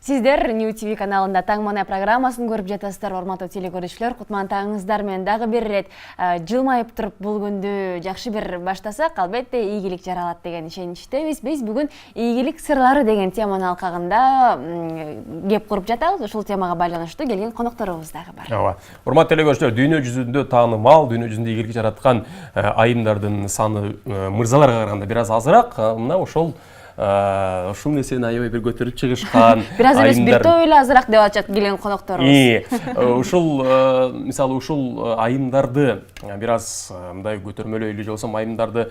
Сиздер New TV каналында Таң Мана программасын көрүп жатасыздар, урматтуу телекөрүүчүлөр. Кутман таңыңыздар менен дагы бир ирет жылмайып туруп бул күндү жакшы бир баштасак, албетте ийгилик жаралат деген ишеничтебиз. Биз бүгүн ийгилик сырлары деген теманын алкагында кеп куруп жатабыз. Ушул темага байланыштуу келген конокторубуз дагы бар. Ооба. Урматтуу телекөрүүчүлөр, дүйнө жүзүндө таанымал, дүйнө жүзүндө ийгилик жараткан айымдардын саны мырзаларга караганда бир аз азыраак. Мына ушул нерсени аябай бир көтөрүп чыгышкан. Бир аз эмес, бир топ эле азыраак деп атышат келген конокторубуз. Ушул мисалы ушул айымдарды бир аз мындай көтөрмөлөйлү же болбосо айымдарды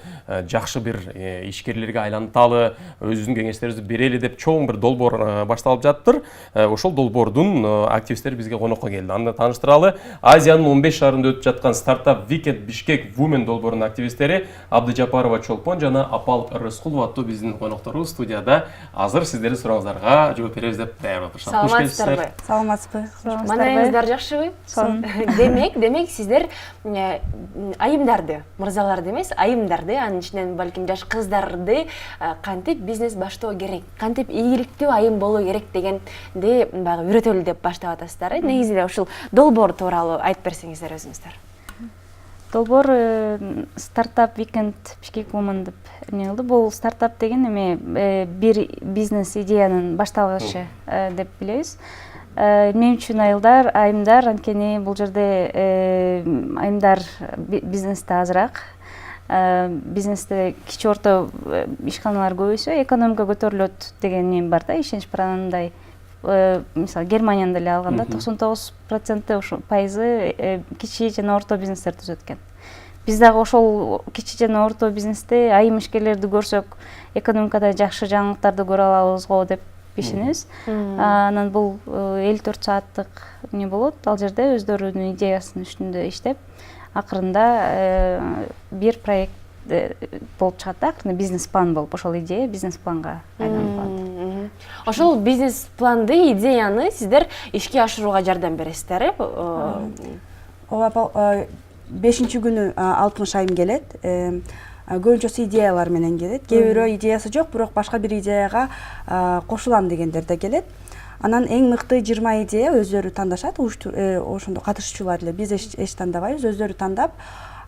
жакшы бир ишкерлерге айланталы, өзүбүздүн кеңештерибизди берели деп чоң бир долбоор башталып жаттыр. Ошол долбоордун активисттери бизге конокко келди. Аны тааныштыралы. Азиянын 15 шаарында өтүп жаткан стартап Weekend Bishkek Women долбоорунун активисттери Абдыжапарова Чолпон жана Апал Рыскулова аттуу биздин конокторубуз студияда. Азыр сиздердин сурооңуздарга жооп беребиз деп даярдап турушат. Саламатсыздарбы? Саламатсызбы? Манайыңыздар жакшыбы? Демек сиздер айымдарды, мырзаларды эмес, айымдарды, анын ичинен балким жаш кыздарды кантип бизнес баштоо керек, кантип ийгиликтүү айым болуу керек дегенди баягы үйрөтөлү деп баштап атасыздар. Негизи эле ушул долбоор тууралуу айтып берсеңиздер өзүңүздөр. Долбоор стартап Weekend Bishkek Women деп эмне. Бул стартап деген эме бир бизнес идеянын башталгычы деп билебиз. Мен үчүн айымдар, анткени бул жерде айымдар бизнесте азыраак. Бизнесте кичи орто ишканалар көбөйсө, экономика көтөрүлөт деген нем бар да, ишенич бар. Анандай мисалы Германияны деле алганда 99% ошо пайызы кичи жана орто бизнестер түзөт экен. Биз дагы ошол кичи жана орто бизнесте айым ишкерлерди көрсөк, экономикада жакшы жаңылыктарды көрө алабыз го деп ишенебиз. Анан бул 54 сааттык эмне болот. Ал жерде өздөрүнүн идеясынын үстүндө иштеп, акырында бир проект болуп чыгат да, акырында бизнес план болуп, ошол идея бизнес планга айланып калат. Ошол бизнес планды, идеяны сиздер ишке ашырууга жардам бересиздер, Ооба, 5-чи күнү 60 айым келет. Көбүнчөсү идеялар менен келет. Кээ бирөө идеясы жок, бирок башка бир идеяга кошулам дегендер да келет. Анан эң мыкты 20 идея өздөрү тандашат. Ошондо катышуучулар эле, биз эч тандабайбыз, өздөрү тандап,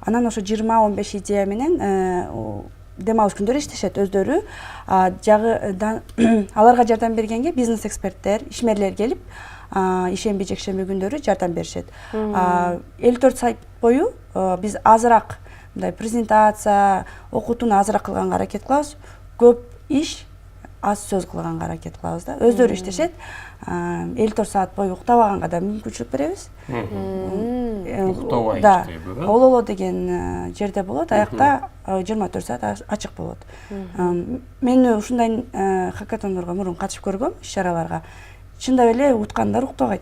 анан ошо 20-15 идея менен дем алыш күндөрү иштешет өздөрү. Аларга жардам бергенге бизнес эксперттер, ишмерлер келип, ишемби жекшемби күндөрү жардам беришет. 54 сайт бою биз азыраак мындай презентация, окутууну азыраак кылганга аракет кылабыз. Көп иш аз сөз кылганга аракет кылабыз да. Өздөрү иштешет. 54 саат бою уктабаганга да мүмкүнчүлүк беребиз. Уктабай иштейби. Ололо деген жерде болот. Аякта 24 саат ачык болот. Мен ушундай хакатондорго мурун катышып көргөм, иш-чараларга. Чындап эле уткандар уктабайт.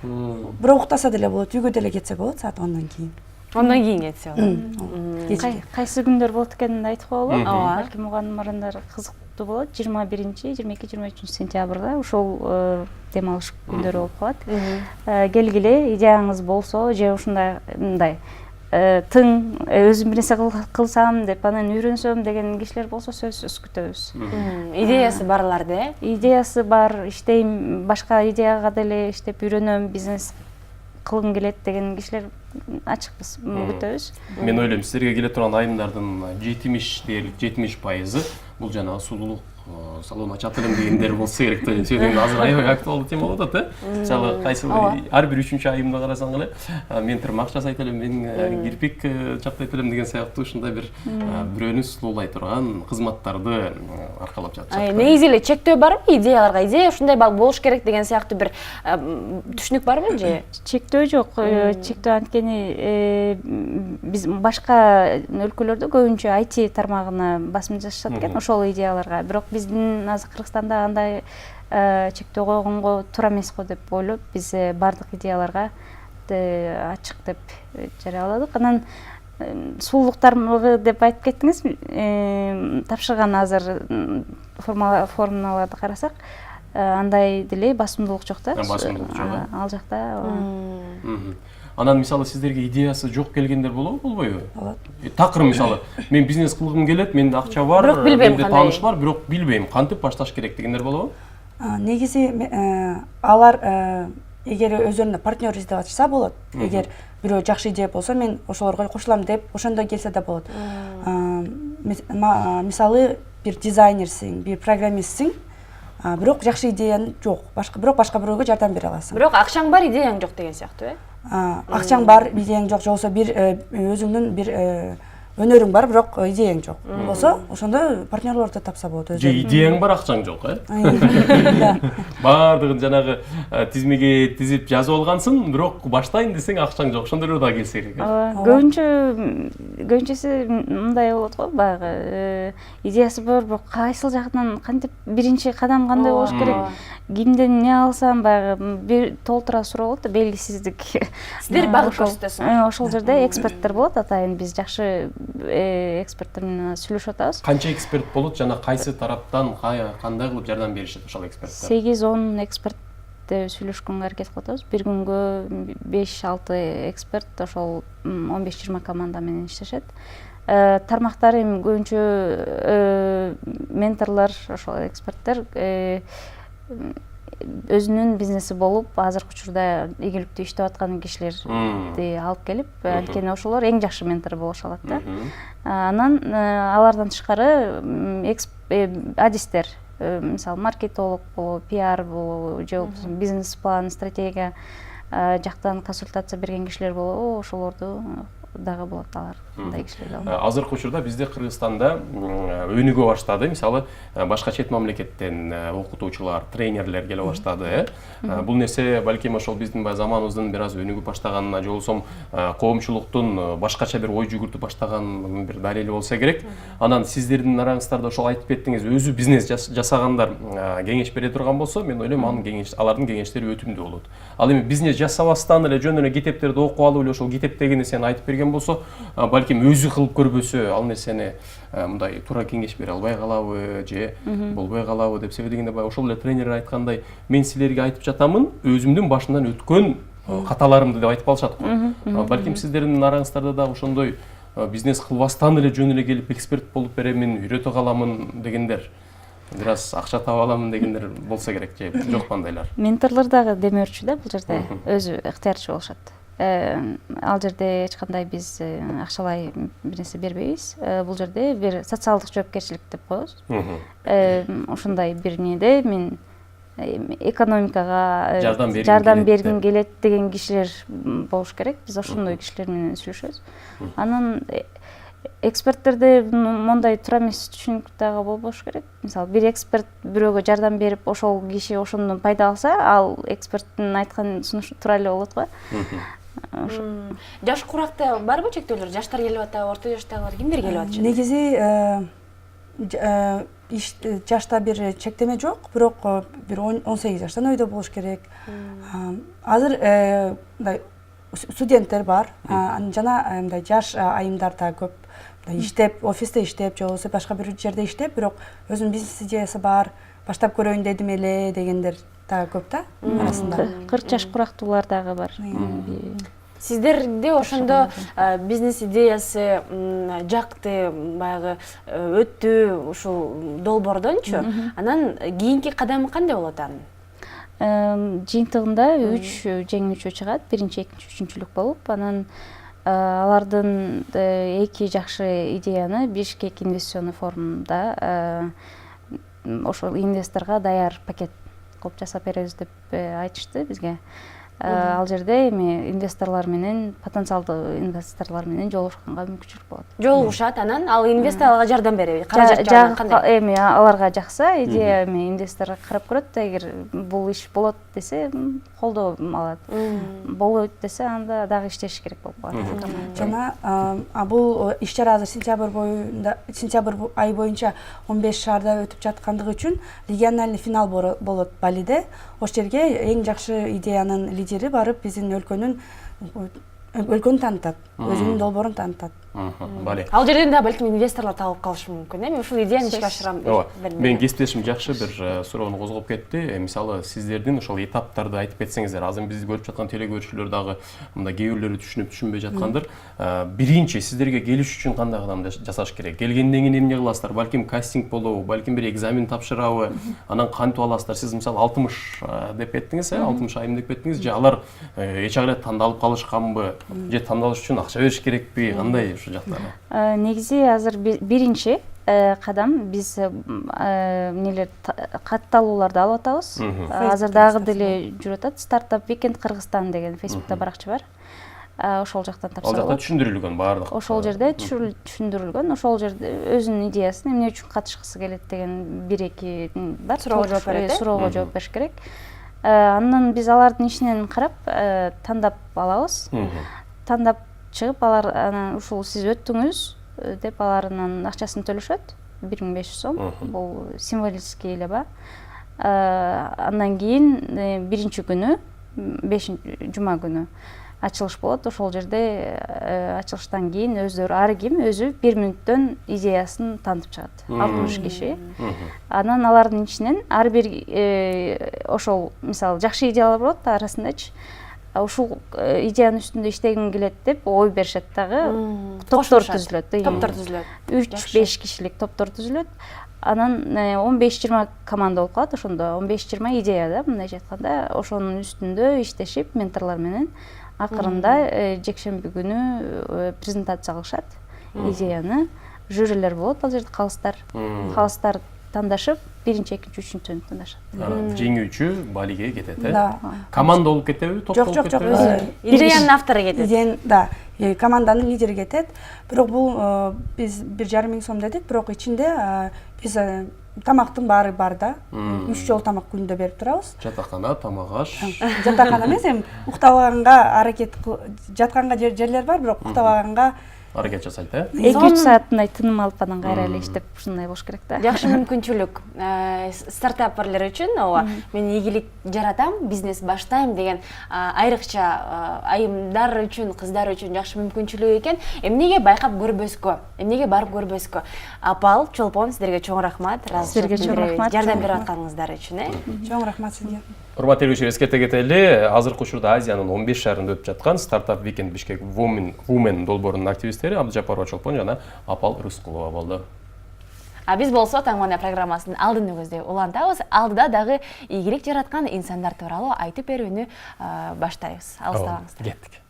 Бирок уктаса деле болот, үйгө деле кетсе болот саат 10дон кийин. Ondan keyin кетсе болот. Кайсы күндөр болот экенин айтып коелу. Балким угандарыңар кызыктуу болот. 21, 22, 23 сентябрда ушул дем алыш күндөрү болуп калат. Келгиле, идеяңыз болсо, же ушундай мындай тың өзүм бир нерсе кылсам деп анан үйрөнсөм деген кишилер болсо сөзсүз күтөбүз. Идеясы барларды, Идеясы бар, иштейм, башка идеяга деле иштеп үйрөнөм, бизнес кылгым келет деген кишилер ачыкпыз, күтөбүз. Мен ойлойм, сиздерге келе турган айымдардын 70 дээрлик 70% бул жанагы сулуулук салон ачат элем дегендер болсо керек да. Себеби азыр аябай актуалдуу тема болуп атат, Мисалы, кайсы ар бир 3-чү айымды карасаң эле, мен тырмак жасайт элем, мен кирпик чаптайт элем деген сыяктуу ушундай бир бирөөнү сулуулай турган кызматтарды аркалап жатышат. Негизи эле чектөө барбы идеяларга? Идея ушундай болуш керек деген сыяктуу бир түшүнүк барбы же? Чектөө жок. Чектөө анткени биз башка өлкөлөрдө көбүнчө IT тармагына басым жасашат экен ошол идеяларга. Бирок биздин азыр Кыргызстанда андай чектөө койгонго туура эмес го деп ойлоп, биз бардык идеяларга ачык деп жарыяладык. Анан сулуулук тармагы деп айтып кеттиңиз. Тапшырган азыр формулаларды карасак, андай деле басымдуулук жок да. Басымдуулук жок. Ал жакта. Анан мисалы сиздерге идеясы жок келгендер болобу, болбойбу? Болот. Такыр мисалы, мен бизнес кылгым келет, менде акча бар, менде тааныш бар, бирок билбейм, кантип башташ керек дегендер болобу? Негизи алар эгер өздөрүнө партнер издеп атышса болот. Эгер бирөө жакшы идея болсо мен ошолорго кошулам деп ошондой келсе да болот. Мисалы бир дизайнерсиң, бир программистсиң, бирок жакшы идеяң жок. Бирок башка бирөөгө жардам бере аласың. Бирок акчаң бар, идеяң жок деген сыяктуу, Акчаң бар, идеяң жок, же болбосо бир өзүңдүн бир өнөрүң бар, бирок идеяң жок. Болсо, ошондо партнерлорду тапса болот Же идеяң бар, акчаң жок, Бардыгын жанагы тизмеге тизип жазып алгансың, бирок баштайын десең акчаң жок. Ошондор да келсе керек. Көбүнчөсү мындай болот го, баягы идеясы бар, бирок кайсыл жагынан кантип биринчи кадам кандай болуш керек, кимден эмне алсам, баягы бир толтура суроо болот да, белгисиздик. Сиздер багып көрсөтөсүңөр. Ошол жерде эксперттер болот, атайын биз жакшы эксперттер менен сүйлөшүп атабыз. Канча эксперт болот жана кайсы тараптан кандай кылып жардам беришет ошол эксперттер? 8-10 экспертте сүйлөшкөнгө аракет кылып атабыз. Бир күнгө 5-6 эксперт ошол 15-20 команда менен иштешет. Тармактар эми көбүнчө менторлор, ошол эксперттер өзүнүн бизнеси болуп, азыркы учурда ийгиликтүү иштеп аткан кишилерди алып келип, анткени ошолор эң жакшы ментор болуша алат да. Анан алардан тышкары адистер, мисалы маркетолог болобу, пиар болобу, же болбосо бизнес план, стратегия жактан консультация берген кишилер болобу, ошолорду дагы болот алар. Мындай кишилер да. Азыркы учурда бизде Кыргызстанда өнүгө баштады. Мисалы, башка чет мамлекеттен окутуучулар, тренерлер келе баштады. Бул нерсе балким ошол биздин заманыбыздын бир аз өнүгүп баштаганына, же болбосо коомчулуктун башкача бир ой жүгүртүп баштаганынын бир далили болсо керек. Анан сиздердин араңыздарда ошол айтып кеттиңиз, өзү бизнес жасагандар кеңеш бере турган болсо, мен ойлойм алардын кеңештери өтүмдүү болот. Ал эми бизнес жасабастан эле жөн эле китептерди окуп алып эле ошол китептеги нерсени айтып берген болсо, балким өзү кылып көрбөсө, ал нерсени мындай туура кеңеш бере албай калабы, же болбой калабы деп. Себеби дегенде ошол эле тренер айткандай, мен силерге айтып жатамын, өзүмдүн башымдан өткөн каталарымды деп айтып алышат го. Балким сиздердин араңыздарда да ошондой бизнес кылбастан эле жөн эле келип эксперт болуп беремин, үйрөтө каламын дегендер, бир аз акча таба аламын дегендер болсо керек, же жокпу андайлар? Менторлор дагы демөөрчү да бул жерде, өзү ыктыярчы болушат. Ал жерде эч кандай биз акчалай бир нерсе бербейбиз. Бул жерде бир социалдык жоопкерчилик деп коебуз. Ошондой бир неде мен экономикага жардам бергим келет деген кишилер болуш керек. Биз ошондой кишилер менен сүйлөшөбүз. Анан эксперттерде мондай туура эмес түшүнүк дагы болбош керек. Мисалы, бир эксперт бирөөгө жардам берип, ошол киши ошондон пайда алса, ал эксперттин айткан сунушу туура эле болот го. Жаш куракта барбы чектөөлөр? Жаштар келип атабы, орто жаштагылар, кимдер келип атышат? Негизи жашта бир чектеме жок, бирок бир 18 жаштан өйдө болуш керек. Азыр студенттер бар, жана мындай жаш айымдарда көп иштеп, офисте иштеп, же болбосо башка бир жерде иштеп, бирок өзүнүн бизнес идеясы бар, баштап көрөйүн дедим эле дегендер дагы көп да арасында. 40 жаш курактуулар дагы бар. Сиздерде ошондо бизнес идеясы жакты, баягы өттү ушул долбоордончу, анан кийинки кадамы кандай болот анын? Жыйынтыгында 3 жеңүүчү чыгат, биринчи, экинчи, үчүнчүлүк болуп, анан алардын 2 жакшы идеяны Бишкек инвестиционный форумда ошол инвесторго даяр пакет кылып жасап беребиз деп айтышты бизге. Ал жерде эми инвесторлор менен, потенциалдуу инвесторлор менен жолугушканга мүмкүнчүлүк болот. Жолугушат, анан ал инвестор алга жардам береби? Каражат жагынан кандай? Эми аларга жакса, идея эми инвестор карап көрөт, эгер бул иш болот десе, колдоо алат. Болбойт десе, анда дагы иштеш керек болуп калат. Жана бул иш-чара азыр сентябрь ай боюнча 15 шаарда өтүп жаткандыгы үчүн региональный финал болот Балиде. Ошол жерге эң жакшы идеянын лидери барып, биздин өлкөнүн өлкөнү таанытат, өзүнүн долбоорун таанытат. Бале. Ал жерден да балким инвесторлор табылып калышы мүмкүн. Мен ушул идеяны ишке ашырам Ооба. деп. Мен кесиптешим жакшы бир суроону козгоп кетти. Мисалы сиздердин ошол этаптарды айтып кетсеңиздер, азыр бизди көрүп жаткан телекөрүүчүлөр дагы мындай кээ бирлери түшүнүп түшүнбөй жаткандыр. Биринчи сиздерге келиш үчүн кандай кадам жасаш керек? Келгенден кийин эмне кыласыздар? Балким кастинг болобу, балким бир экзамен тапшырабы? Анан кантип аласыздар? Сиз мисалы 60 деп кеттиңиз, 60 айым деп кеттиңиз. Же алар эч ак ирет тандалып калышканбы? Же тандалыш үчүн акча бериш керекпи? Кандай ушул жактары? Негизи азыр биринчи кадам биз эмнелер катталууларды алып атабыз. Азыр дагы деле жүрүп атат. Стартап Weekend Кыргызстан деген Facebook'та баракча бар. Ошол жактан тапса болот. Ал жакта түшүндүрүлгөн баардык. Ошол жерде түшүндүрүлгөн. Ошол жерде өзүнүн идеясын эмне үчүн катышкысы келет деген 1-2 бар. Суроого жооп берет. Суроого жооп бериш керек. Андан биз алардын ишинен карап тандап алабыз. Тандап чыгып алар анан ушул сиз өттүңүз деп аларынан акчасын төлөшөт. 1500 сом. Бул символический эле ба. Андан кийин биринчи күнү, 5-жума күнү ачылыш болот. Ошол жерде ачылыштан кийин өздөрү ар ким өзү 1 мүнөттөн идеясын тантып чыгат. 60 киши. Анан алардын ичинен ар бир ошол мисалы жакшы идеялар болот арасындачы. Ушул идеянын үстүндө иштегим келет деп ой беришет дагы. Топтор түзүлөт. Топтор түзүлөт. 3-5 кишилик топтор түзүлөт. Анан 15-20 команда болуп калат ошондо. 15-20 идея да, мындайча айтканда, ошонун үстүндө иштешип менторлор менен акырында жекшемби күнү презентация кылышат идеяны. Жюрилер болот ал жерде, калыстар тандашып, биринчи, экинчи, үчүнчүнү тандашат. Жеңүүчү Балиге кетет, Да. Команда болуп кетеби, топ болуп кетеби? Жок, Идеянын автору кетет. Да, команданын лидери кетет. Бирок бул биз 1,5 миң сом дедик, бирок ичинде биз тамактын баары бар да. 3 жолу тамак күнүндө берип турабыз. Жатакана, тамак аш. Жатакана эмес, эми уктабаганга аракет жатканга жерлер бар, бирок уктабаганга аракет жасайт, 2-3 сааттын тыным алып анан кайра эле иштеп ушундай болуш керек да. Жакшы мүмкүнчүлүк стартаперлер үчүн, ооба, мен ийгилик жаратам, бизнес баштайм деген айрыкча айымдар үчүн, кыздар үчүн жакшы мүмкүнчүлүк экен. Эмнеге байкап көрбөскө, эмнеге барып көрбөскө? Апал, Чолпон, сиздерге чоң рахмат. Сиздерге чоң рахмат. Жардам берип атканыңыздар үчүн, чоң рахмат сизге. Урматтуу телекөрүүчүлөр, эскерте кетели, азыркы учурда Азиянын 15 шаарында өтүп жаткан Startup Weekend Bishkek Women долбоорунун активисттери Абдыжапарова Чолпон жана Апал Рыскулова болду. Биз болсо Таң Мана программасынын алдын өгөздөй улантабыз. Алдыда дагы ийгилик жараткан инсандар тууралуу айтып берүүнү баштайбыз. Алыстабаңыздар. Кеттик.